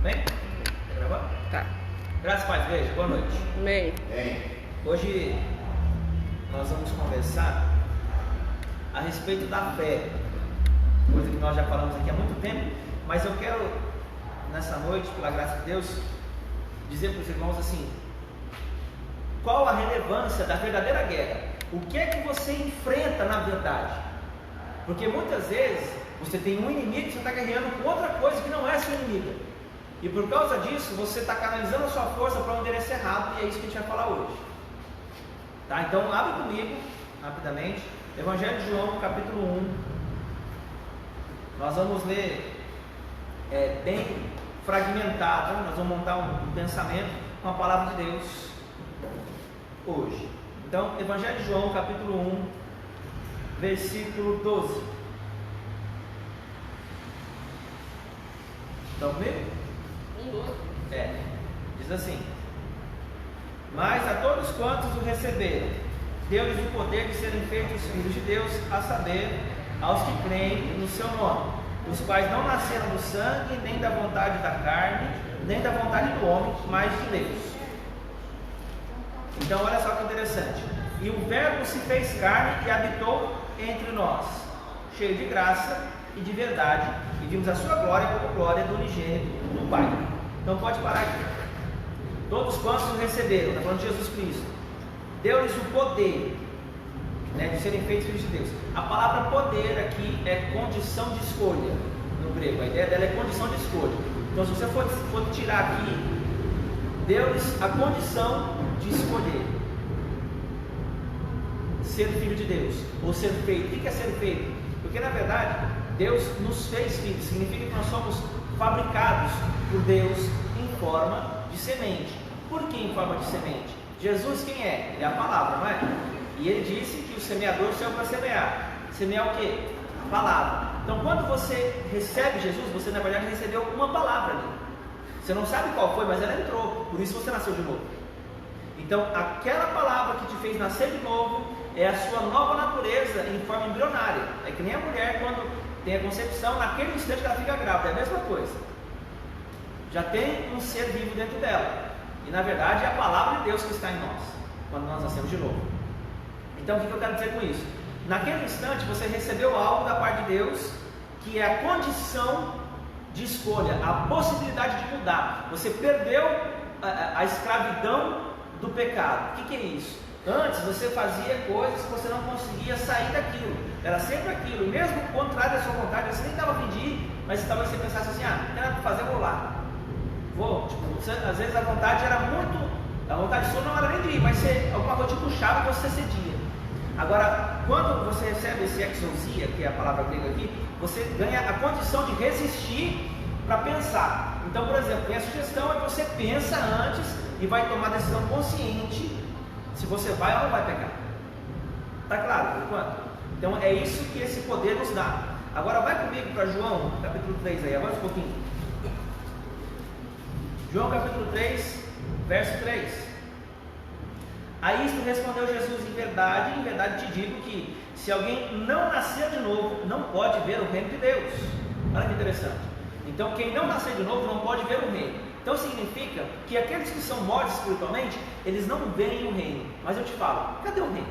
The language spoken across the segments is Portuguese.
Bem? Tá gravando? Tá. Graças a Deus, igreja. Boa noite. Bem. Hoje nós vamos conversar a respeito da fé, coisa que nós já falamos aqui há muito tempo, mas eu quero, nessa noite, pela graça de Deus, dizer para os irmãos assim: qual a relevância da verdadeira guerra? O que é que você enfrenta na verdade? Porque muitas vezes você tem um inimigo que você está guerreando com outra coisa que não é seu inimigo, e por causa disso você está canalizando a sua força para um endereço errado, e é isso que a gente vai falar hoje. Tá? Então abre comigo rapidamente Evangelho de João, capítulo 1. Nós vamos ler bem fragmentado, nós vamos montar um pensamento com a palavra de Deus hoje. Então, Evangelho de João, capítulo 1, versículo 12. Estão comigo? Diz assim: mas a todos quantos o receberam, deu-lhes o poder de serem feitos filhos de Deus, a saber, aos que creem no seu nome, os quais não nasceram do sangue, nem da vontade da carne, nem da vontade do homem, mas de Deus. Então olha só que interessante: e o verbo se fez carne e habitou entre nós, cheio de graça e de verdade, e vimos a sua glória como glória do unigênito do Pai. Então pode parar aqui. Todos quantos o receberam, está falando de Jesus Cristo, deu-lhes o poder, de serem feitos filhos de Deus. A palavra poder aqui é condição de escolha no grego, a ideia dela é condição de escolha. Então, se você for tirar aqui, deu-lhes a condição de escolher ser filho de Deus, ou ser feito. O que é ser feito? Porque na verdade Deus nos fez filhos, significa que nós somos fabricados por Deus em forma de semente. Por que em forma de semente? Jesus quem é? Ele é a palavra, não é? E ele disse que o semeador saiu para semear. Semear o quê? A palavra. Então quando você recebe Jesus, você na verdade recebeu uma palavra ali. Você não sabe qual foi, mas ela entrou. Por isso você nasceu de novo. Então aquela palavra que te fez nascer de novo é a sua nova natureza em forma embrionária. É que nem a mulher quando tem a concepção, naquele instante que ela fica grávida, é a mesma coisa. Já tem um ser vivo dentro dela. E na verdade é a palavra de Deus que está em nós, quando nós nascemos de novo. Então o que eu quero dizer com isso? Naquele instante você recebeu algo da parte de Deus, que é a condição de escolha, a possibilidade de mudar. Você perdeu a escravidão do pecado. O que é isso? Antes você fazia coisas que você não conseguia sair daquilo, era sempre aquilo, mesmo contrário da sua vontade. Você nem estava a fim de ir, mas talvez você pensasse assim: não tem nada para fazer, eu vou lá. Às vezes a vontade era muito, a vontade sua não era nem de ir, mas alguma coisa te puxava e você cedia. Agora, quando você recebe esse exousia, que é a palavra grega aqui, você ganha a condição de resistir para pensar. Então, por exemplo, minha sugestão é que você pensa antes e vai tomar decisão consciente se você vai ou não vai pecar. Está claro por enquanto? Então é isso que esse poder nos dá. Agora vai comigo para João capítulo 3 aí, avança um pouquinho. João capítulo 3, verso 3. A isto respondeu Jesus: em verdade te digo que se alguém não nascer de novo, não pode ver o reino de Deus. Olha que interessante. Então quem não nascer de novo não pode ver o reino. Então significa que aqueles que são mortos espiritualmente, eles não veem o reino. Mas eu te falo, cadê o reino?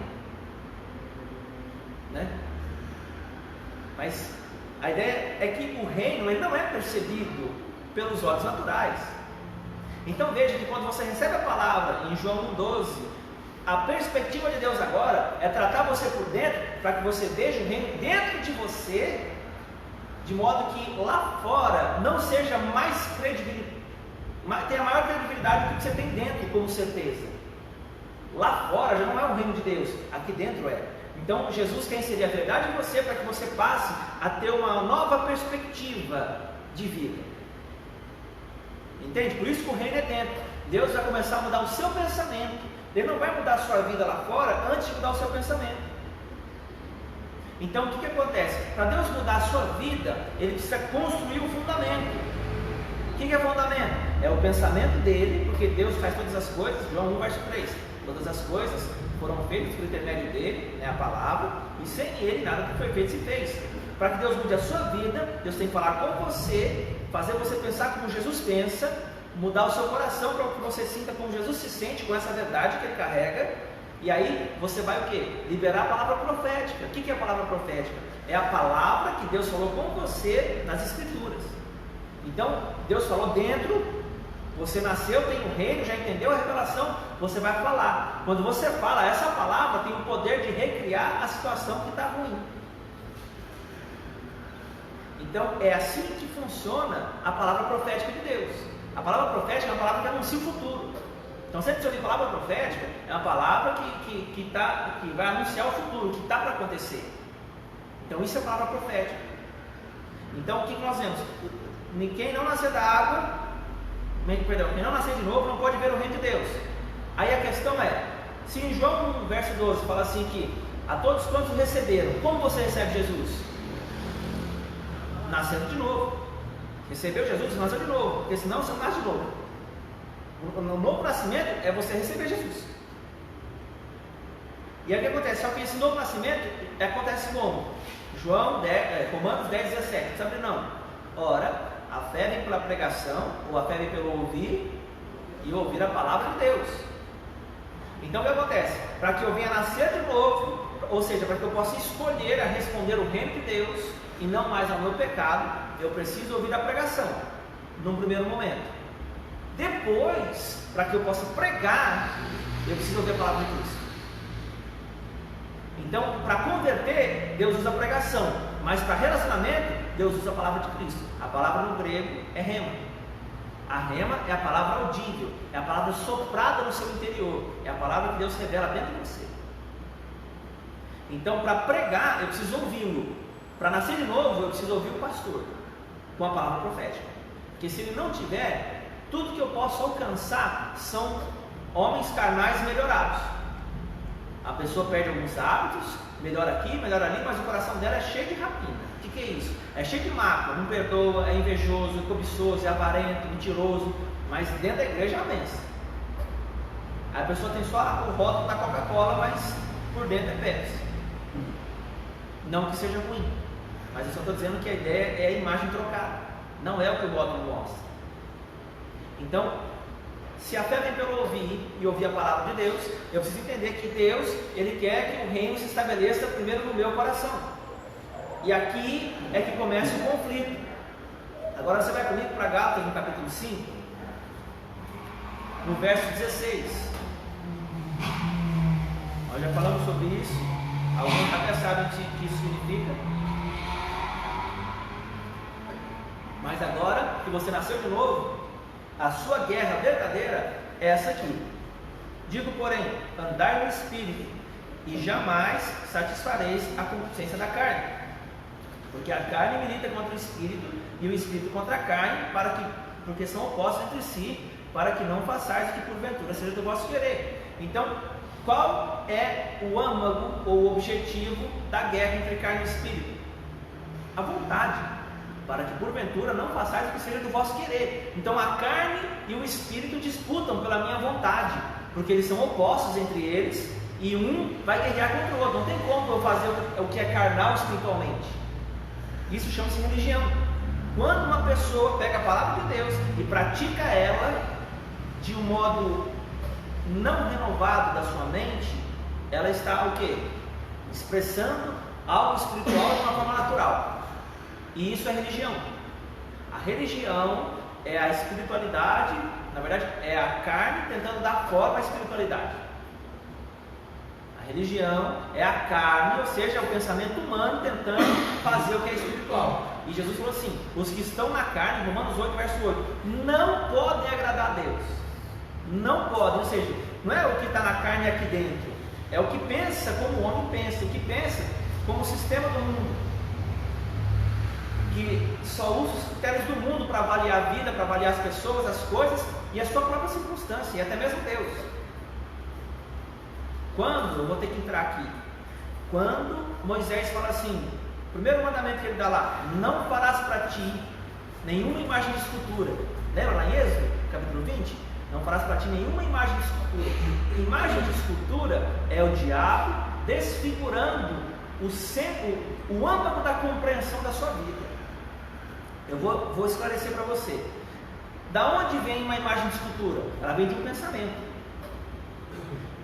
Mas a ideia é que o reino ele não é percebido pelos olhos naturais. Então veja que quando você recebe a palavra em João 1,12, a perspectiva de Deus agora é tratar você por dentro, para que você veja o reino dentro de você, de modo que lá fora não seja mais tenha maior credibilidade do que você tem dentro como certeza. Lá fora já não é o reino de Deus, aqui dentro é. Então Jesus quer inserir a verdade em você para que você passe a ter uma nova perspectiva de vida. Entende? Por isso que o reino é dentro. Deus vai começar a mudar o seu pensamento. Ele não vai mudar a sua vida lá fora antes de mudar o seu pensamento. Então o que acontece? Para Deus mudar a sua vida, Ele precisa construir um fundamento. O que é fundamento? É o pensamento dele, porque Deus faz todas as coisas. João 1, verso 3. Todas as coisas foram feitas por intermédio dele, a palavra, e sem ele nada que foi feito se fez. para que Deus mude a sua vida, Deus tem que falar com você, fazer você pensar como Jesus pensa, mudar o seu coração para que você sinta como Jesus se sente com essa verdade que ele carrega. E aí você vai o quê? Liberar a palavra profética. O que é a palavra profética? É a palavra que Deus falou com você nas Escrituras. Então, Deus falou dentro, você nasceu, tem um reino, já entendeu a revelação, você vai falar. Quando você fala, essa palavra tem o poder de recriar a situação que está ruim. Então, é assim que funciona a palavra profética de Deus. A palavra profética é uma palavra que anuncia o futuro. Então, sempre que você ouvir palavra profética, é uma palavra que vai anunciar o futuro, o que está para acontecer. Então, isso é palavra profética. Então, o que nós vemos? Quem não nascer da água, quem não nascer de novo, não pode ver o reino de Deus. Aí a questão é, se em João 1, verso 12, fala assim que a todos quantos receberam, como você recebe Jesus? Nascendo de novo. Recebeu Jesus, nasceu de novo, porque senão você não nasce de novo. O novo nascimento é você receber Jesus. E aí o que acontece? Só que esse novo nascimento acontece como? Romanos 10, 17. Sabe não? Ora, a fé vem pela pregação, ou a fé vem pelo ouvir, e ouvir a palavra de Deus. Então o que acontece? Para que eu venha nascer de novo, ou seja, para que eu possa escolher a responder o reino de Deus, e não mais ao meu pecado, eu preciso ouvir a pregação, num primeiro momento. Depois, para que eu possa pregar, eu preciso ouvir a palavra de Cristo. Então, para converter, Deus usa a pregação, mas para relacionamento, Deus usa a palavra de Cristo. A palavra no grego é rema. A rema é a palavra audível, é a palavra soprada no seu interior, é a palavra que Deus revela dentro de você. Então, para pregar, eu preciso ouvi-lo. Para nascer de novo, eu preciso ouvir o pastor com a palavra profética. Porque se ele não tiver, tudo que eu posso alcançar são homens carnais melhorados. A pessoa perde alguns hábitos, melhora aqui, melhora ali, mas o coração dela é cheio de rapina. O que é isso? É cheio de mácula, não perdoa, é invejoso, é cobiçoso, é avarento, mentiroso, mas dentro da igreja é vence. A pessoa tem só o rótulo da Coca-Cola, mas por dentro é Pepsi. Não que seja ruim, mas eu só estou dizendo que a ideia é a imagem trocada, não é o que o rótulo mostra. Então, se a fé vem pelo ouvir e ouvir a palavra de Deus, eu preciso entender que Deus, Ele quer que o reino se estabeleça primeiro no meu coração. E aqui é que começa o conflito. Agora você vai comigo para Gálatas no capítulo 5, no verso 16. Nós já falamos sobre isso, alguns até sabem o que isso significa. Mas agora que você nasceu de novo, a sua guerra verdadeira é essa aqui. Digo, porém, andai no Espírito, e jamais satisfareis a concupiscência da carne. Porque a carne milita contra o Espírito, e o Espírito contra a carne, porque são opostos entre si, para que não façais o que porventura seja do vosso querer. Então, qual é o âmago ou o objetivo da guerra entre carne e Espírito? A vontade. Para que porventura não façais o que seja do vosso querer. Então a carne e o Espírito disputam pela minha vontade, porque eles são opostos entre eles, e um vai guerrear contra o outro. Não tem como eu fazer o que é carnal espiritualmente. Isso chama-se religião. Quando uma pessoa pega a palavra de Deus e pratica ela de um modo não renovado da sua mente, ela está o quê? Expressando algo espiritual de uma forma natural. E isso é religião. A religião é a espiritualidade, na verdade é a carne tentando dar forma à espiritualidade. A religião é a carne, ou seja, é o pensamento humano tentando fazer o que é espiritual. E Jesus falou assim: os que estão na carne, Romanos 8, verso 8, não podem agradar a Deus. Não podem, ou seja, não é o que está na carne aqui dentro, é o que pensa como o homem pensa, o que pensa como o sistema do mundo, que só usa os critérios do mundo para avaliar a vida, para avaliar as pessoas, as coisas e a sua própria circunstância, e até mesmo Deus. Quando, eu vou ter que entrar aqui, quando Moisés fala assim, o primeiro mandamento que ele dá lá: não farás para ti nenhuma imagem de escultura. Lembra lá em Êxodo, capítulo 20? Não farás para ti nenhuma imagem de escultura. Imagem de escultura é o diabo desfigurando o âmago da compreensão da sua vida. Eu vou esclarecer para você. Da onde vem uma imagem de escultura? Ela vem de um pensamento.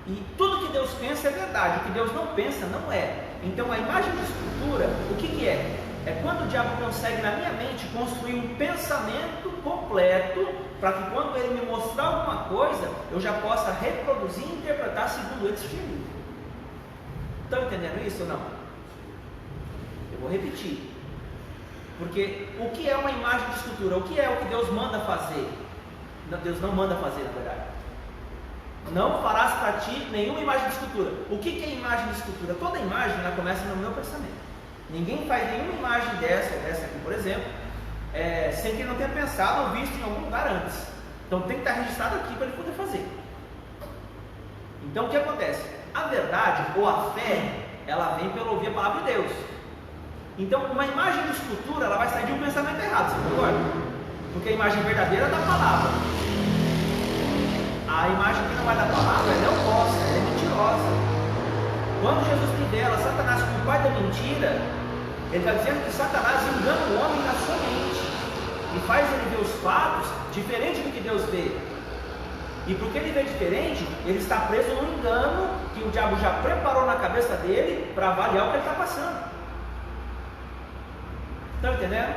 E tudo que Deus pensa é verdade, o que Deus não pensa não é. Então a imagem de escultura, o que é? É quando o diabo consegue na minha mente construir um pensamento completo, para que quando ele me mostrar alguma coisa, eu já possa reproduzir e interpretar segundo esse estilo. Estão entendendo isso ou não? Eu vou repetir. Porque o que é uma imagem de escultura? O que é o que Deus manda fazer? Deus não manda fazer, na verdade. Não farás para ti nenhuma imagem de escultura. O que é imagem de escultura? Toda imagem ela começa no meu pensamento. Ninguém faz nenhuma imagem dessa aqui, por exemplo, sem que ele não tenha pensado ou visto em algum lugar antes. Então tem que estar registrado aqui para ele poder fazer. Então o que acontece? A verdade ou a fé, ela vem pelo ouvir a palavra de Deus. Então uma imagem de escultura, ela vai sair de um pensamento errado, você concorda? Porque a imagem verdadeira é da palavra. A imagem que não vai da palavra, ela é oposta, ela é mentirosa. Quando Jesus revela Satanás como o pai da mentira, ele está dizendo que Satanás engana o homem na sua mente e faz ele ver os fatos diferente do que Deus vê. E porque ele vê diferente, ele está preso no engano que o diabo já preparou na cabeça dele para avaliar o que ele está passando. Estão entendendo?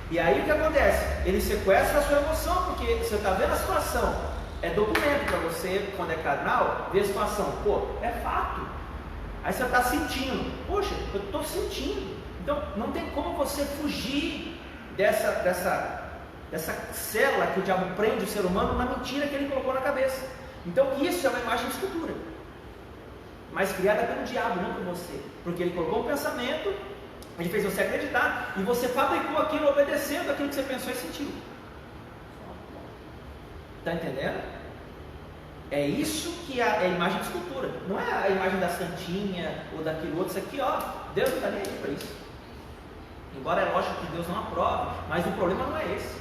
E aí o que acontece? Ele sequestra a sua emoção, porque você está vendo a situação, é documento para você, quando é carnal, ver a situação, pô, é fato. Aí você está sentindo, poxa, eu estou sentindo. Então não tem como você fugir dessa célula que o diabo prende o ser humano na mentira que ele colocou na cabeça. Então isso é uma imagem de escultura, mas criada pelo diabo, não por você, porque ele colocou um pensamento, ele fez você acreditar, e você fabricou aquilo obedecendo aquilo que você pensou e sentiu. Está entendendo? É isso que é a imagem de escultura. Não é a imagem da santinha ou daquilo outro. Isso aqui, ó, Deus não está nem aí para isso. Embora é lógico que Deus não aprove, mas o problema não é esse.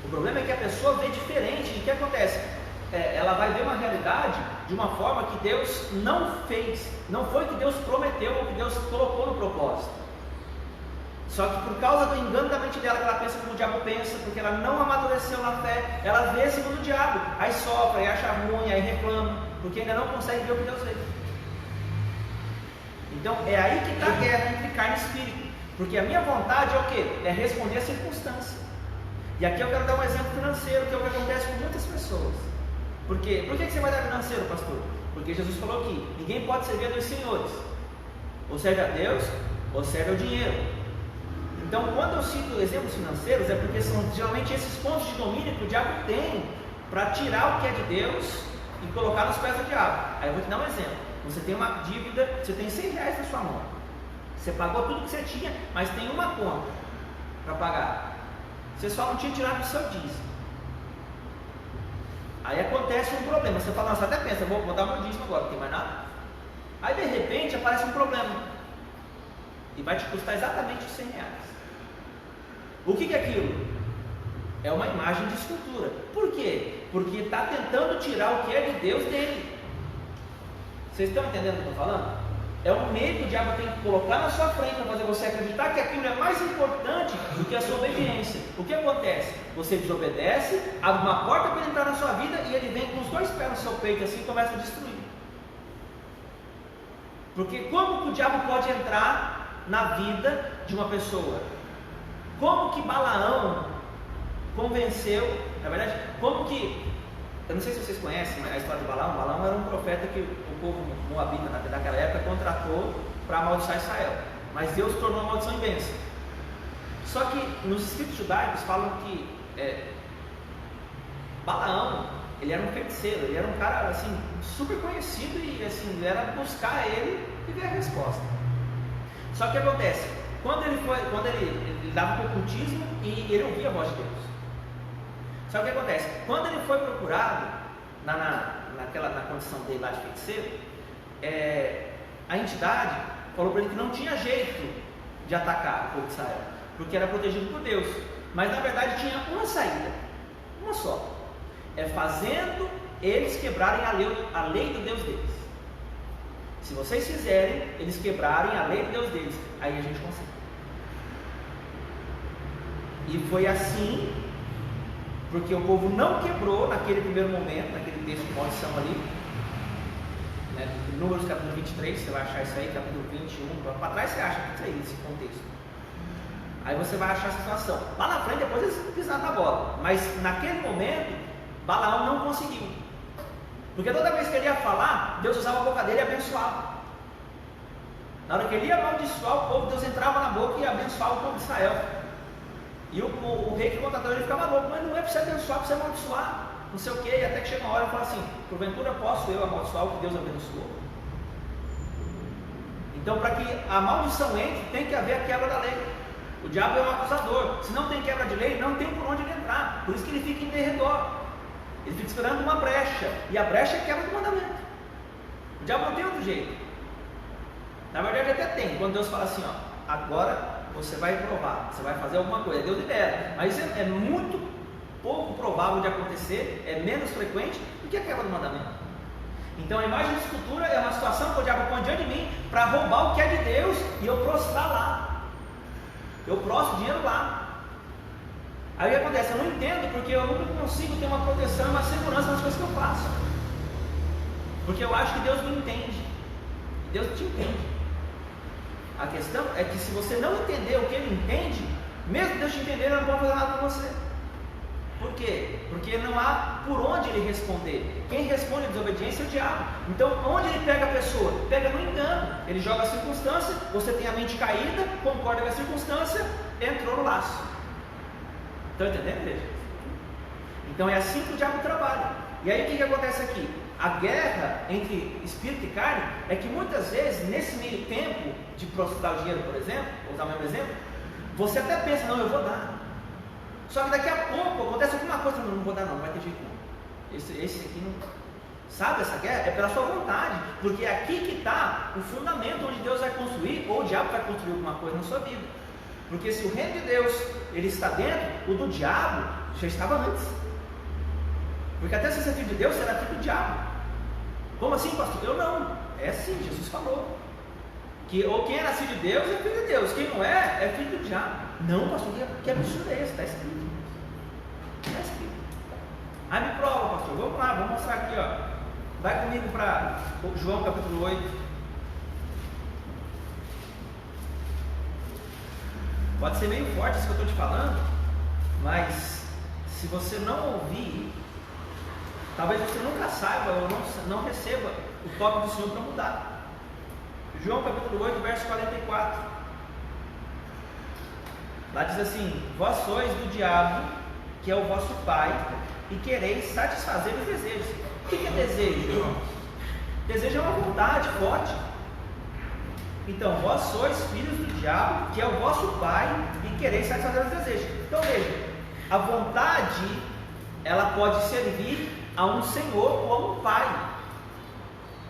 O problema é que a pessoa vê diferente. E o que acontece? Ela vai ver uma realidade de uma forma que Deus não fez. Não foi o que Deus prometeu ou que Deus colocou no propósito. Só que por causa do engano da mente dela, que ela pensa como o diabo pensa, porque ela não amadureceu na fé, ela vê segundo o diabo, aí sofre, aí acha ruim, aí reclama, porque ainda não consegue ver o que Deus vê. Então é aí que está a guerra entre carne e espírito, porque a minha vontade é o quê? É responder à circunstância. E aqui eu quero dar um exemplo financeiro, que é o que acontece com muitas pessoas. Por quê? Por que você vai dar financeiro, pastor? Porque Jesus falou aqui, ninguém pode servir a dois senhores, ou serve a Deus, ou serve ao dinheiro. Então, quando eu cito exemplos financeiros, é porque são geralmente esses pontos de domínio que o diabo tem para tirar o que é de Deus e colocar nos pés do diabo. Aí eu vou te dar um exemplo. Você tem uma dívida, você tem R$100 na sua mão. Você pagou tudo que você tinha, mas tem uma conta para pagar. Você só não tinha tirado do seu dízimo. Aí acontece um problema. Você fala, nossa, até pensa, vou dar meu dízimo agora, não tem mais nada. Aí de repente aparece um problema. E vai te custar exatamente os R$100. O que é aquilo? É uma imagem de escultura. Por quê? Porque está tentando tirar o que é de Deus dele. Vocês estão entendendo o que eu estou falando? É um meio que o diabo tem que colocar na sua frente para fazer você acreditar que aquilo é mais importante do que a sua obediência. O que acontece? Você desobedece, abre uma porta para ele entrar na sua vida e ele vem com os dois pés no seu peito assim e começa a destruir. Porque como que o diabo pode entrar na vida de uma pessoa? Como que Balaão convenceu, na verdade, como que, eu não sei se vocês conhecem a história de Balaão. Balaão era um profeta que o povo moabita daquela época contratou para amaldiçoar Israel, mas Deus tornou a maldição em bênção. Só que nos escritos judaicos falam que Balaão, ele era um feiticeiro, ele era um cara assim, super conhecido e assim, era buscar ele e ver a resposta. Só que acontece, quando ele dava o ocultismo e ele ouvia a voz de Deus. Só que acontece, quando ele foi procurado na condição dele lá de feiticeiro, a entidade falou para ele que não tinha jeito de atacar o povo de Israel, porque era protegido por Deus. Mas na verdade tinha uma saída, uma só: fazendo eles quebrarem a lei do Deus deles. Se vocês fizerem, eles quebrarem a lei de Deus deles, aí a gente consegue. E foi assim, porque o povo não quebrou naquele primeiro momento, naquele texto de maldição ali, né? Números capítulo 23, você vai achar isso aí, capítulo 21, para trás você acha isso aí, esse contexto. Aí você vai achar a situação. Lá na frente, depois eles pisaram na bola, mas naquele momento, Balaão não conseguiu. Porque toda vez que ele ia falar, Deus usava a boca dele e abençoava. Na hora que ele ia amaldiçoar o povo, Deus entrava na boca e abençoava o povo de Israel. E o rei que contratou ele ficava louco, mas não é para você abençoar, para você amaldiçoar, não sei o que, e até que chega uma hora e fala assim: porventura posso eu amaldiçoar o que Deus abençoou? Então, para que a maldição entre, tem que haver a quebra da lei. O diabo é um acusador. Se não tem quebra de lei, não tem por onde ele entrar. Por isso que ele fica em derredor. Ele fica esperando uma brecha, e a brecha é quebra do mandamento. O diabo não tem outro jeito. Na verdade até tem, quando Deus fala assim, ó, agora você vai provar, você vai fazer alguma coisa, Deus libera, mas é muito pouco provável de acontecer, é menos frequente do que a quebra do mandamento. Então a imagem de escultura é uma situação que o diabo põe diante de mim para roubar o que é de Deus e eu prostrar lá, eu prostro dinheiro lá. Aí o que acontece? Eu não entendo, porque eu nunca consigo ter uma proteção e uma segurança nas coisas que eu faço, porque eu acho que Deus me entende, Deus te entende. A questão é que se você não entender o que Ele entende, mesmo Deus te entender, Ele não pode fazer nada com você. Por quê? Porque não há por onde Ele responder. Quem responde a desobediência é o diabo. Então, onde ele pega a pessoa? Pega no engano. Ele joga a circunstância, você tem a mente caída, concorda com a circunstância, entrou no laço. Estão entendendo, igreja? Então é assim que o diabo trabalha. E aí o que acontece aqui? A guerra entre espírito e carne é que muitas vezes, nesse meio tempo de prostrar o dinheiro, por exemplo, vou usar o mesmo exemplo, você até pensa, não, eu vou dar. Só que daqui a pouco acontece alguma coisa, não vou dar não, vai ter jeito não. Esse aqui não. Sabe, essa guerra é pela sua vontade, porque é aqui que está o fundamento onde Deus vai construir, ou o diabo vai construir alguma coisa na sua vida. Porque se o reino de Deus ele está dentro, o do diabo já estava antes. Porque até se você é filho de Deus, você era filho do diabo. Como assim, pastor? Eu não. É assim, Jesus falou. Que ou quem é nascido de Deus é filho de Deus, quem não é, é filho do diabo. Não, pastor, que absurdo é esse? Está escrito. Está escrito. Aí me prova, pastor. Vamos lá, vou mostrar aqui, ó. Vai comigo para João capítulo 8. Pode ser meio forte isso que eu estou te falando, mas se você não ouvir, talvez você nunca saiba ou não receba o toque do Senhor para mudar. João capítulo 8, verso 44. Lá diz assim: vós sois do diabo, que é o vosso pai, e quereis satisfazer os desejos. O que é desejo, irmãos? Desejo é uma vontade forte. Então, vós sois filhos do diabo, que é o vosso pai, e quereis satisfazer os desejos. Então veja, a vontade, ela pode servir a um senhor ou a um pai.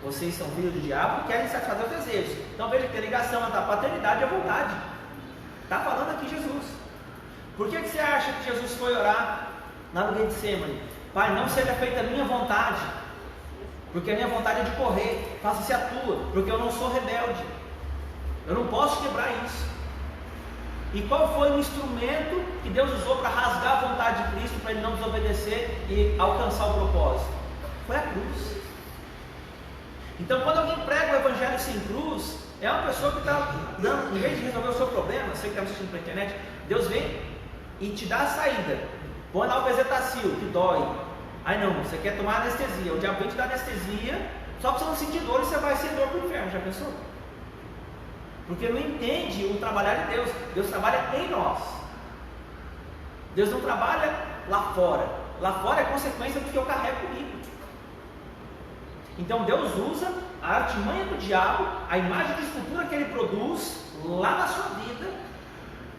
Vocês são filhos do diabo e querem satisfazer os desejos. Então veja que tem ligação entre a paternidade e a vontade. Está falando aqui Jesus. Por que você acha que Jesus foi orar lá no Getsemane? Pai, não seja feita a minha vontade, porque a minha vontade é de correr, faça-se a tua, porque eu não sou rebelde. Eu não posso quebrar isso. E qual foi o instrumento que Deus usou para rasgar a vontade de Cristo, para ele não desobedecer e alcançar o propósito? Foi a cruz. Então, quando alguém prega o evangelho sem cruz, é uma pessoa que está dando, em vez de resolver o seu problema, você que está assistindo pela internet, Deus vem e te dá a saída. Põe lá o bezetacil, que dói. Aí não, você quer tomar anestesia. O diabo vem te dar anestesia, só para você não sentir dor e você vai ser dor para o inferno. Já pensou? Porque não entende o trabalhar de Deus. Deus trabalha em nós. Deus não trabalha lá fora. Lá fora é consequência do que eu carrego comigo. Então Deus usa a artimanha do diabo, a imagem de escultura que ele produz lá na sua vida,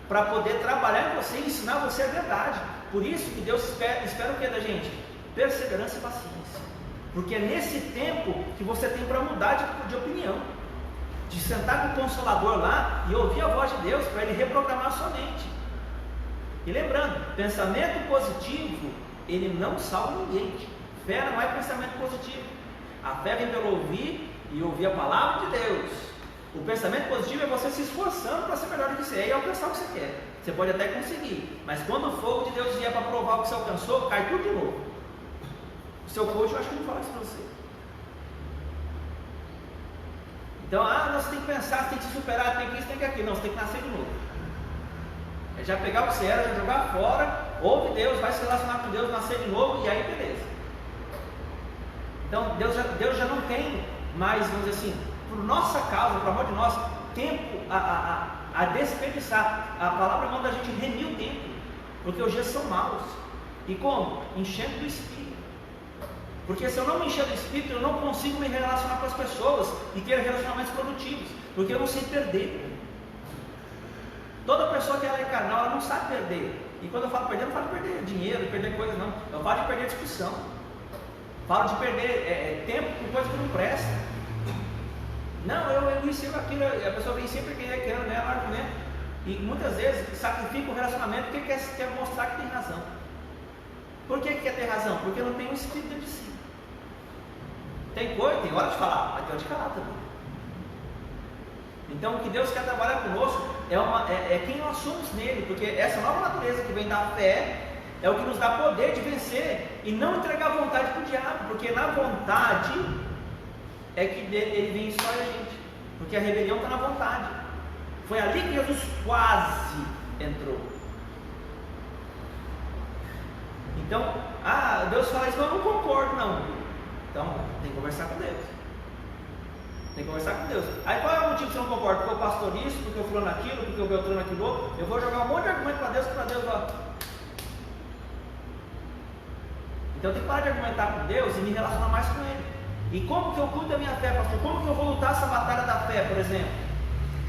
para poder trabalhar em você e ensinar você a verdade. Por isso que Deus espera o que da gente? Perseverança e paciência. Porque é nesse tempo que você tem para mudar de opinião, de sentar com o Consolador lá e ouvir a voz de Deus para ele reprogramar a sua mente. E lembrando, pensamento positivo, ele não salva ninguém. Fé não é pensamento positivo. A fé vem pelo ouvir e ouvir a palavra de Deus. O pensamento positivo é você se esforçando para ser melhor do que você é e alcançar o que você quer. Você pode até conseguir, mas quando o fogo de Deus vier para provar o que você alcançou, cai tudo de novo. O seu coach, eu acho que não fala isso para você. Então, você tem que pensar, você tem que se superar, tem que isso, tem que aquilo. Não, você tem que nascer de novo. É já pegar o que você era, já jogar fora, ouve Deus, vai se relacionar com Deus, nascer de novo, e aí beleza. Então, Deus já não tem mais, vamos dizer assim, por nossa causa, por amor de nós, tempo a desperdiçar. A palavra manda a gente remir o tempo, porque os dias são maus. E como? Enchendo do Espírito. Porque se eu não me encher do Espírito, eu não consigo me relacionar com as pessoas e ter relacionamentos produtivos, porque eu não sei perder. Toda pessoa que ela é carnal, ela não sabe perder. E quando eu falo perder, eu não falo de perder dinheiro, de perder coisas, não. Eu falo de perder discussão. Falo de perder tempo com coisa que não presta. Não, eu ensino aquilo, a pessoa vem sempre querendo ganhar um argumento. E muitas vezes sacrifica o relacionamento porque quer mostrar que tem razão. Por que quer ter razão? Porque não tem um espírito de si. Tem hora de falar, mas tem hora de calar também. Então o que Deus quer trabalhar conosco é quem nós somos nele, porque essa nova natureza que vem da fé é o que nos dá poder de vencer e não entregar a vontade para o diabo, porque na vontade é que ele vem e destrói a gente, porque a rebelião está na vontade. Foi ali que Jesus quase entrou. Então, Deus fala isso, mas eu não concordo, não. Então, tem que conversar com Deus. Tem que conversar com Deus. Aí qual é o motivo que você não concorda? Porque o pastor isso, porque o fulano aquilo, porque o Beltrano aquilo outro. Eu vou jogar um monte de argumento para Deus, Então eu tenho que parar de argumentar com Deus e me relacionar mais com Ele. E como que eu cuido da minha fé, pastor? Como que eu vou lutar essa batalha da fé, por exemplo?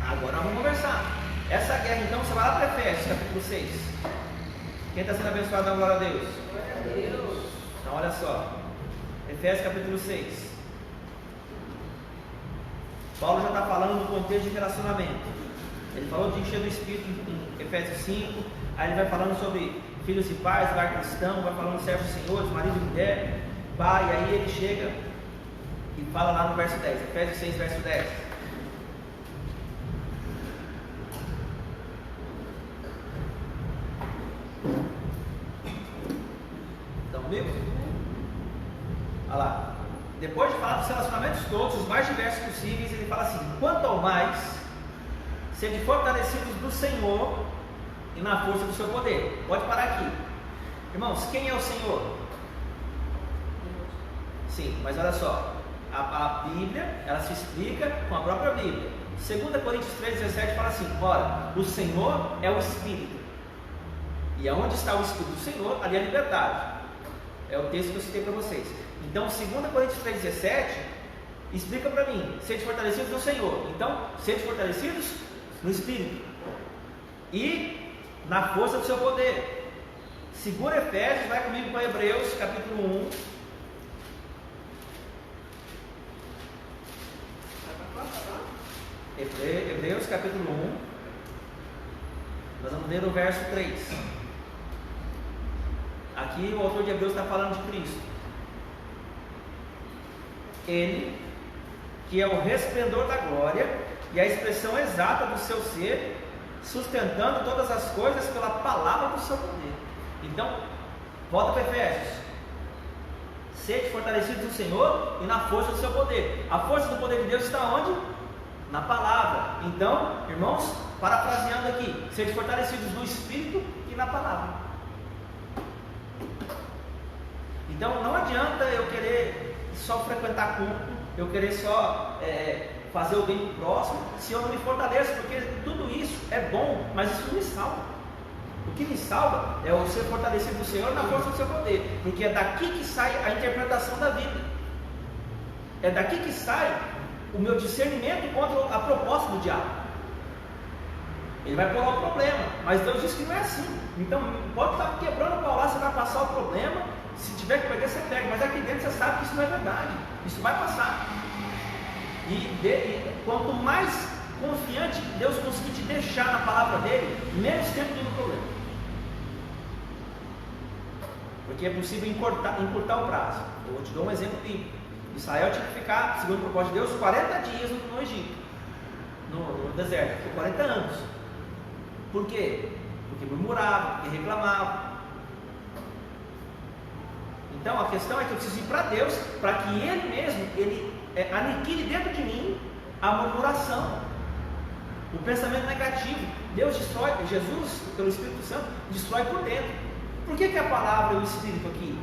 Agora nós vamos conversar. Essa guerra, então, você vai lá para Efésios, capítulo 6. Quem está sendo abençoado, dá glória a Deus. Glória a Deus. Então olha só. Efésios capítulo 6. Paulo já está falando do contexto de relacionamento. Ele falou de encher do Espírito em Efésios 5. Aí ele vai falando sobre filhos e pais, lar cristão, vai falando de servos e senhores, marido e mulher, pai. Aí ele chega e fala lá no verso 10. Efésios 6, verso 10. Estão comigo? Olha lá. Depois de falar dos relacionamentos todos, os mais diversos possíveis, ele fala assim: quanto ao mais, sede fortalecidos do Senhor e na força do seu poder. Pode parar aqui. Irmãos, quem é o Senhor? Sim, mas olha só, a Bíblia, ela se explica com a própria Bíblia. 2 Coríntios 3,17 fala assim: ora, o Senhor é o Espírito, e aonde está o Espírito do Senhor, ali é a liberdade. É o texto que eu citei para vocês. Então, 2 Coríntios 3,17 explica para mim: sede fortalecidos no Senhor. Então, sede fortalecidos no Espírito e na força do seu poder. Segura Efésios, vai comigo para Hebreus, capítulo 1. Hebreus, capítulo 1. Nós vamos ler o verso 3. Aqui o autor de Hebreus está falando de Cristo. Ele, que é o resplendor da glória e a expressão exata do seu ser, sustentando todas as coisas pela palavra do seu poder. Então, volta para Efésios. Sede fortalecidos no Senhor e na força do seu poder. A força do poder de Deus está onde? Na palavra. Então, irmãos, parafraseando aqui: sede fortalecidos no Espírito e na palavra. Então, não adianta eu querer só frequentar culto, eu querer só fazer o bem pro próximo, se eu não me fortaleço, porque tudo isso é bom, mas isso não me salva. O que me salva é o ser fortalecido do Senhor na força do seu poder, porque é daqui que sai a interpretação da vida, é daqui que sai o meu discernimento contra a proposta do diabo. Ele vai pôr o problema, mas Deus diz que não é assim. Então, pode estar quebrando o pau lá, você vai passar o problema. Se tiver que perder, você pega, mas aqui dentro você sabe que isso não é verdade, isso vai passar. E quanto mais confiante Deus conseguir te deixar na palavra dele, menos tempo dura o problema. Porque é possível encurtar o prazo. Eu vou te dar um exemplo bíblico. Israel tinha que ficar, segundo o propósito de Deus, 40 dias no Egito, no deserto, por 40 anos. Por quê? Porque murmurava, porque reclamava. Então a questão é que eu preciso ir para Deus, para que Ele mesmo, aniquile dentro de mim a murmuração, o pensamento negativo. Deus destrói, Jesus, pelo Espírito Santo, destrói por dentro. Por que a palavra e o Espírito aqui?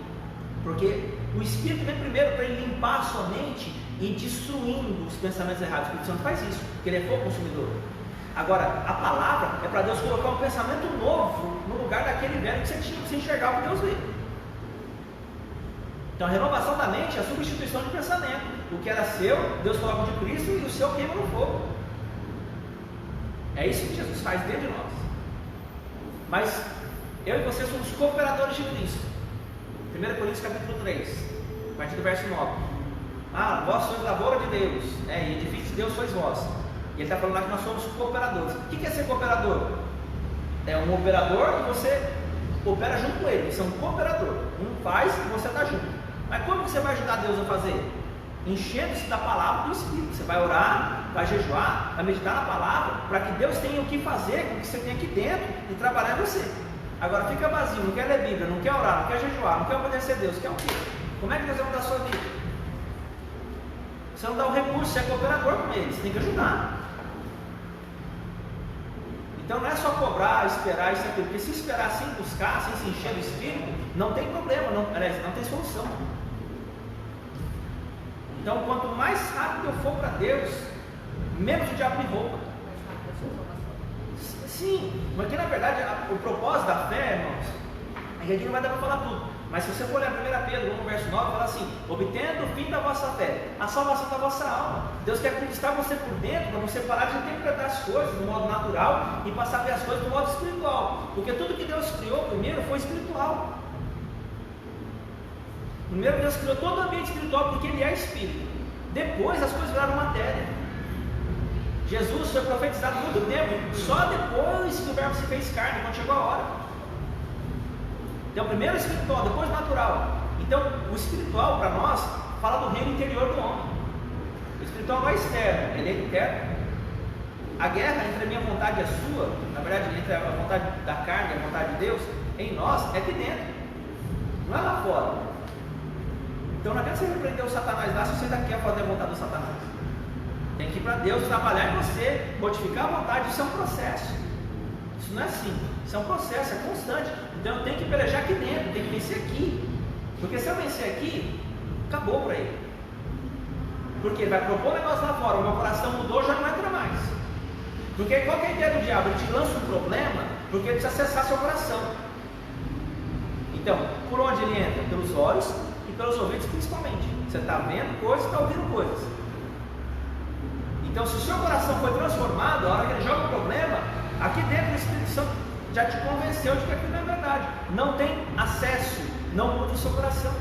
Porque o Espírito vem primeiro para ele limpar a sua mente e destruindo os pensamentos errados. O Espírito Santo faz isso, porque ele é fogo consumidor. Agora, a palavra é para Deus colocar um pensamento novo no lugar daquele velho que você tinha, que você enxergava o que Deus vê. Então a renovação da mente é a substituição de pensamento. O que era seu, Deus coloca de Cristo e o seu queima no fogo. É isso que Jesus faz dentro de nós. Mas eu e você somos cooperadores de Cristo. 1 Coríntios capítulo 3, a partir do verso 9. Vós sois lavoura de Deus, e edifício de Deus sois vós. E ele está falando lá que nós somos cooperadores. O que é ser cooperador? É um operador e você opera junto com ele. Você é um cooperador. Um faz e você está junto. Mas como você vai ajudar Deus a fazer? Enchendo-se da palavra do Espírito. Você vai orar, vai jejuar, vai meditar na palavra, para que Deus tenha o que fazer com o que você tem aqui dentro e trabalhar em você. Agora fica vazio, não quer ler Bíblia, não quer orar, não quer jejuar, não quer obedecer a Deus, quer o quê? Como é que Deus vai mudar a sua vida? Você não dá o recurso, você é cooperador com ele, você tem que ajudar. Então não é só cobrar, esperar isso aqui, porque se esperar sem buscar, sem se encher do Espírito, não tem problema, não tem solução. Então quanto mais rápido eu for para Deus, menos o diabo me rouba. Sim, porque na verdade o propósito da fé, irmãos, é que aqui não vai dar para falar tudo, mas se você for ler 1 Pedro 1, verso 9, fala assim: obtendo o fim da vossa fé, a salvação da vossa alma. Deus quer conquistar você por dentro, para você parar de interpretar as coisas do modo natural e passar a ver as coisas do modo espiritual, porque tudo que Deus criou primeiro foi espiritual. Primeiro Deus criou todo o ambiente espiritual, porque Ele é Espírito. Depois as coisas viraram matéria. Jesus foi profetizado muito tempo, só depois que o verbo se fez carne, quando chegou a hora. Então primeiro o espiritual, depois o natural. Então o espiritual para nós fala do reino interior do homem. O espiritual não é externo, ele é interno. A guerra entre a minha vontade e a sua, na verdade entre a vontade da carne e a vontade de Deus, em nós é aqui dentro, não é lá fora. Então não adianta você repreender o Satanás lá se você ainda quer fazer a vontade do Satanás. Tem que ir para Deus, trabalhar em você, modificar a vontade. Isso é um processo. Isso não é simples, isso é um processo, é constante. Então eu tenho que pelejar aqui dentro, tenho que vencer aqui. Porque se eu vencer aqui, acabou para ele. Porque ele vai propor um negócio lá fora, o meu coração mudou, já não entra mais. Porque qual que é a ideia do diabo? Ele te lança um problema, porque ele precisa acessar seu coração. Então, por onde ele entra? Pelos olhos e pelos ouvidos principalmente. Você está vendo coisas, está ouvindo coisas. Então, se o seu coração foi transformado, a hora que ele joga o problema, aqui dentro o Espírito Santo já te convenceu de que aquilo não é verdade. Não tem acesso, não muda o seu coração.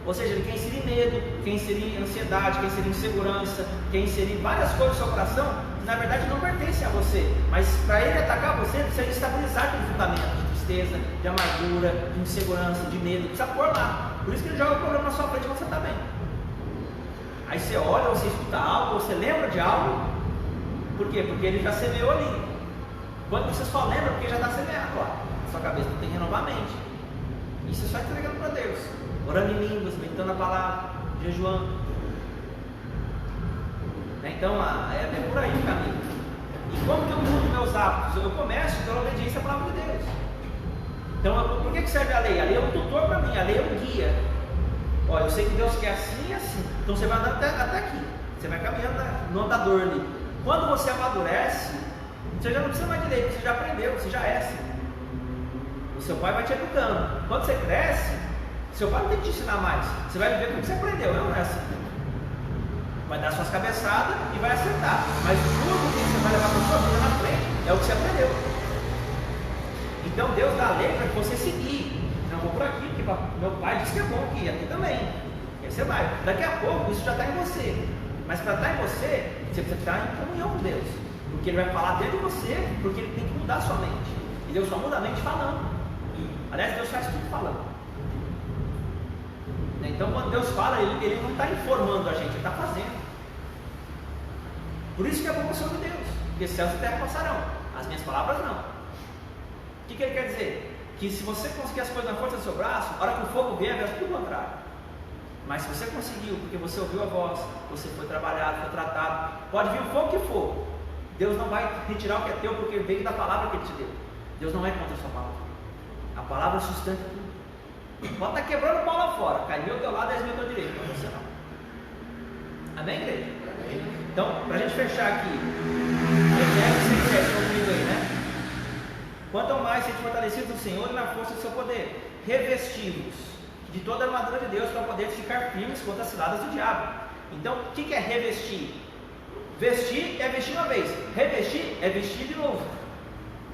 Ou seja, ele quer inserir medo, quer inserir ansiedade, quer inserir insegurança, quer inserir várias coisas no seu coração que na verdade não pertencem a você. Mas para ele atacar você, precisa estabilizar aquele fundamento de tristeza, de amargura, de insegurança, de medo. Precisa pôr lá. Por isso que ele joga o problema na sua frente quando você está bem. Aí você olha, ou você escuta algo, ou você lembra de algo. Por quê? Porque ele já semeou ali. Quando você só lembra, porque já está semeado lá. A sua cabeça não tem que renovar a mente. Isso é só entregando para Deus. Orando em línguas, meditando a palavra, jejuando. Então é por aí o caminho. E como que eu mudo meus hábitos? Eu começo pela obediência à palavra de Deus. Então por que serve a lei? A lei é um tutor para mim, a lei é um guia. Olha, eu sei que Deus quer assim e assim. Então você vai andando até aqui. Você vai caminhando no andador ali. Quando você amadurece, você já não precisa mais de lei, você já aprendeu, você já é assim. O seu pai vai te educando. Quando você cresce, seu pai não tem que te ensinar mais. Você vai viver com o que você aprendeu, não é assim. Vai dar suas cabeçadas e vai acertar. Mas tudo que você vai levar para a sua vida na frente é o que você aprendeu. Então Deus dá a lei para que você seguir. Não vou por aqui, porque meu pai disse que é bom aqui, aqui também. E aí você vai. Daqui a pouco isso já está em você. Mas para estar em você, você precisa estar em comunhão com Deus. Porque Ele vai falar dentro de você, porque Ele tem que mudar a sua mente. E Deus só muda a mente falando. Aliás, Deus faz tudo falando. Então quando Deus fala, Ele não está informando a gente, Ele está fazendo. Por isso que é bom sobre Deus, porque céus e terra passarão, as minhas palavras não. O que Ele quer dizer? Que se você conseguir as coisas na força do seu braço, a hora que o fogo vier, vai tudo ao contrário. Mas se você conseguiu, porque você ouviu a voz, você foi trabalhado, foi tratado, pode vir o fogo que for, Deus não vai retirar o que é teu, porque veio da palavra que Ele te deu. Deus não é contra a sua palavra. A palavra sustenta tudo. Pode estar quebrando o pau lá fora, cai mil ao teu lado, 10 mil ao teu direito, não você não. Amém, igreja? Amém. Então, para a gente fechar aqui, Efésios 6,7, comigo aí, né? Quanto ao mais, sede fortalecidos no Senhor e na força do seu poder, revestidos de toda a armadura de Deus para poder ficar firmes contra as ciladas do diabo. Então, o que é revestir? Vestir é vestir uma vez, revestir é vestir de novo.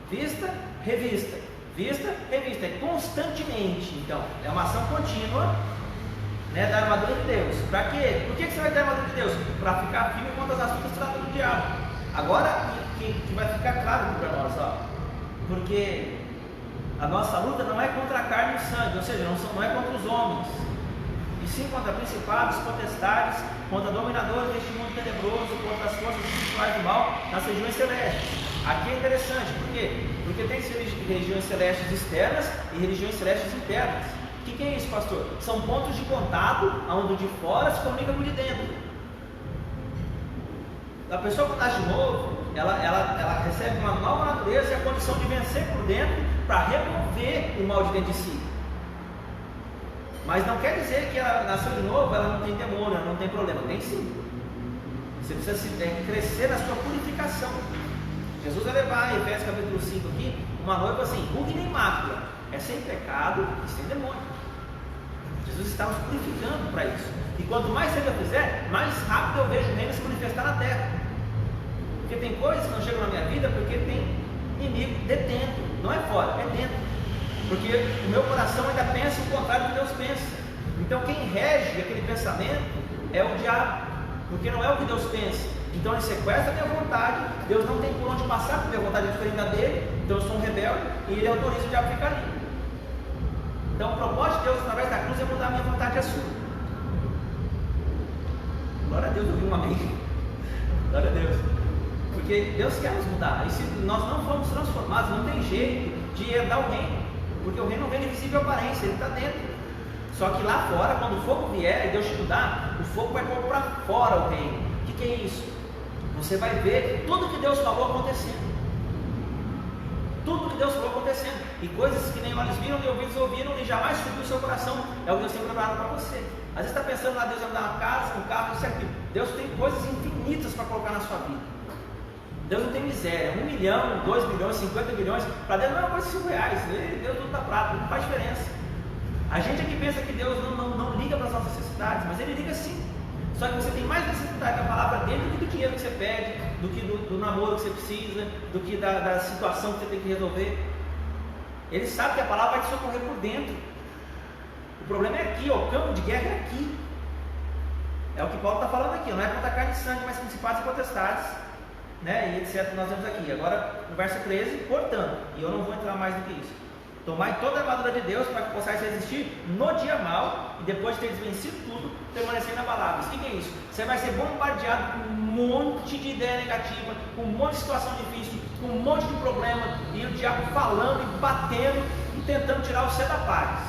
Vista, revista, vista, revista, é constantemente. Então, é uma ação contínua, né, da armadura de Deus. Para quê? Por que você vai ter a armadura de Deus? Para ficar firme contra as astutas ciladas do diabo. Agora que vai ficar claro para nós, ó, porque a nossa luta não é contra a carne e o sangue, ou seja, não é contra os homens, e sim contra principados, potestades, contra dominadores deste mundo tenebroso, contra as forças espirituais do mal nas regiões celestes. Aqui é interessante, por quê? Porque tem regiões celestes externas e regiões celestes internas. O que é isso, pastor? São pontos de contato onde o de fora se comunica com o de dentro. A pessoa que nasce de novo, ela recebe uma nova natureza e a condição de vencer por dentro para remover o mal de dentro de si. Mas não quer dizer que ela nasceu de novo, ela não tem demônio, ela não tem problema. Tem sim. Você precisa crescer na sua purificação. Jesus vai levar em Efésios capítulo 5 aqui, uma noiva assim, rude nem mácula, é sem pecado e sem demônio. Jesus está nos purificando para isso. E quanto mais cedo eu fizer, mais rápido eu vejo o reino se manifestar na terra. Porque tem coisas que não chegam na minha vida porque tem inimigo de dentro, não é fora, é dentro. Porque o meu coração ainda pensa o contrário do que Deus pensa. Então quem rege aquele pensamento é o diabo, porque não é o que Deus pensa. Então ele sequestra a minha vontade, Deus não tem por onde passar, porque a vontade é diferente da dele, então eu sou um rebelde, e ele autoriza o diabo a ficar ali. Então o propósito de Deus através da cruz é mudar a minha vontade e a sua. Glória a Deus, eu vi um amém. Glória a Deus. Porque Deus quer nos mudar, e se nós não formos transformados, não tem jeito de herdar o reino, porque o reino não vem de visível aparência, ele está dentro. Só que lá fora, quando o fogo vier e Deus te mudar, o fogo vai pôr para fora o reino. O que é isso? Você vai ver tudo que Deus falou acontecendo. Tudo que Deus falou acontecendo. E coisas que nem olhos viram, nem ouvidos ouviram, nem jamais subiu o seu coração. É o que Deus tem preparado para você. Às vezes está pensando lá, Deus vai me dar uma casa, um carro, isso e aquilo. Deus tem coisas infinitas para colocar na sua vida. Deus não tem miséria. 1 milhão, 2 milhões, 50 milhões. Para Deus não é uma coisa de 5 reais. Deus não dá prato, não faz diferença. A gente aqui pensa que Deus não liga para as nossas necessidades, mas Ele liga sim. Só que você tem mais necessidade da palavra dele do que do dinheiro que você pede, do que do namoro que você precisa, do que da situação que você tem que resolver. Ele sabe que a palavra vai te socorrer por dentro. O problema é aqui, ó, o campo de guerra é aqui. É o que Paulo está falando aqui, não é contra carne e sangue, mas principados e potestades, né? E etc. Nós vemos aqui. Agora, no verso 13, portanto, e eu não vou entrar mais do que isso. Tomai toda a armadura de Deus para que possais resistir no dia mau e depois de teres vencido tudo, permanecer inabaláveis. O que é isso? Você vai ser bombardeado com um monte de ideia negativa, com um monte de situação difícil, com um monte de problema, e o diabo falando e batendo e tentando tirar você da paz.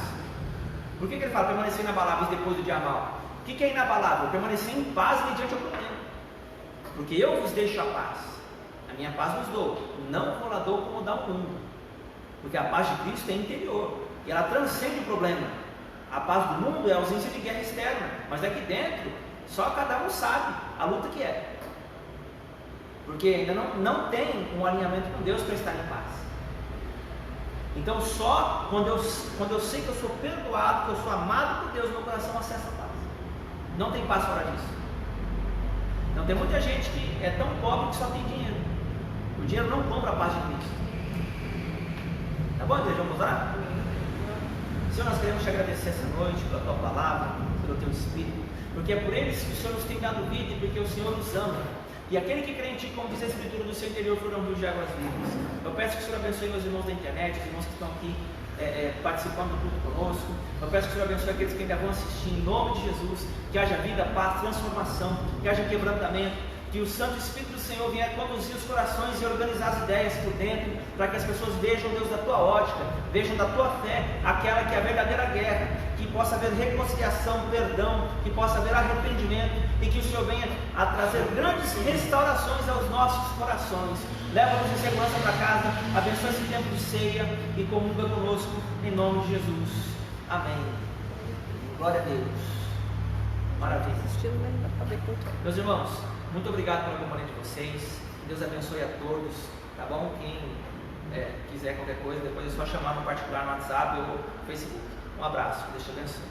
Por que ele fala permanecer inabaláveis depois do dia mau? O que é inabalável? Permanecer em paz mediante o problema. Porque eu vos deixo a paz, a minha paz vos dou, não vou lá dou como dá o mundo. Porque a paz de Cristo é interior, e ela transcende o problema. A paz do mundo é a ausência de guerra externa, mas aqui dentro, só cada um sabe a luta que é. Porque ainda não tem um alinhamento com Deus para estar em paz. Então só quando eu sei que eu sou perdoado, que eu sou amado por Deus, meu coração acessa a paz. Não tem paz fora disso. Então tem muita gente que é tão pobre que só tem dinheiro. O dinheiro não compra a paz de Cristo. Tá bom, igreja? Vamos orar? Senhor, nós queremos te agradecer essa noite pela tua palavra, pelo teu Espírito, porque é por eles que o Senhor nos tem dado vida e porque o Senhor nos ama. E aquele que crê em ti, como diz a Escritura, do seu interior foram rios de águas vivas. Eu peço que o Senhor abençoe meus irmãos da internet, os irmãos que estão aqui participando do culto conosco. Eu peço que o Senhor abençoe aqueles que ainda vão assistir, em nome de Jesus, que haja vida, paz, transformação, que haja quebrantamento, que o Santo Espírito do Senhor venha conduzir os corações e organizar as ideias por dentro, para que as pessoas vejam, Deus, da tua ótica, vejam da tua fé, aquela que é a verdadeira guerra, que possa haver reconciliação, perdão, que possa haver arrependimento, e que o Senhor venha a trazer grandes restaurações aos nossos corações. Leva-nos em segurança para casa, abençoa esse tempo de ceia e comunga conosco, em nome de Jesus. Amém. Glória a Deus. Maravilha. Meus irmãos, muito obrigado pela companhia de vocês. Que Deus abençoe a todos, tá bom? Quem quiser qualquer coisa, depois é só chamar no particular no WhatsApp ou no Facebook. Um abraço, que Deus te abençoe.